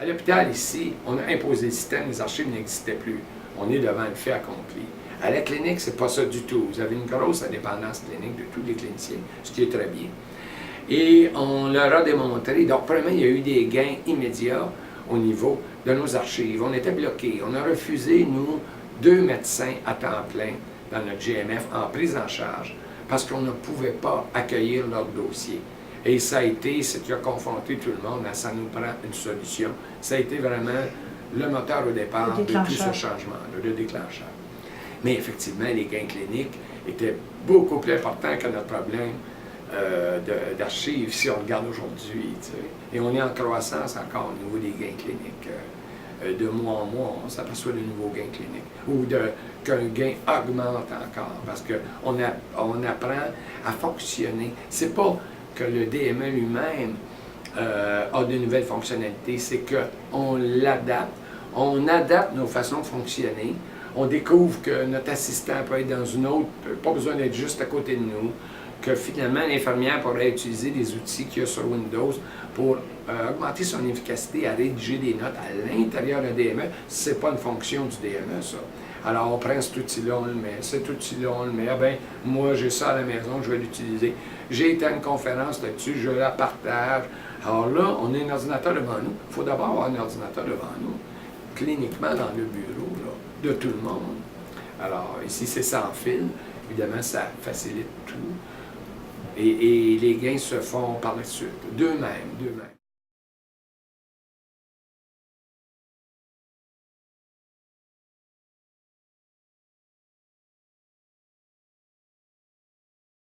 À l'hôpital, ici, on a imposé le système, les archives n'existaient plus. On est devant le fait accompli. À la clinique, c'est pas ça du tout. Vous avez une grosse indépendance clinique de tous les cliniciens, ce qui est très bien. Et on leur a démontré, donc premièrement, il y a eu des gains immédiats au niveau de nos archives. On était bloqués. On a refusé, nous, 2 médecins à temps plein dans notre GMF en prise en charge parce qu'on ne pouvait pas accueillir leur dossier. Et ça a été ce qui a confronté tout le monde à ça nous prend une solution. Ça a été vraiment le moteur au départ de tout ce changement-là, le déclencheur. Mais effectivement, les gains cliniques étaient beaucoup plus importants que notre problème d'archives si on regarde aujourd'hui. Et on est en croissance encore au niveau des gains cliniques. De mois en mois, on s'aperçoit de nouveaux gains cliniques. Ou qu'un gain augmente encore parce qu'on apprend à fonctionner. C'est pas que le DME lui-même a de nouvelles fonctionnalités, c'est qu'on l'adapte, on adapte nos façons de fonctionner, on découvre que notre assistant peut être dans une autre, pas besoin d'être juste à côté de nous, que finalement l'infirmière pourrait utiliser des outils qu'il y a sur Windows pour augmenter son efficacité à rédiger des notes à l'intérieur d'un DME. Ce n'est pas une fonction du DME, ça. Alors on prend cet outil-là, on le met, cet outil-là, on le met. Ah ben, moi j'ai ça à la maison, je vais l'utiliser. J'ai été à une conférence là-dessus, je la partage. Alors là, on a un ordinateur devant nous. Il faut d'abord avoir un ordinateur devant nous, cliniquement dans le bureau là, de tout le monde. Alors ici, c'est sans fil. Évidemment, ça facilite tout. Et les gains se font par la suite, d'eux-mêmes.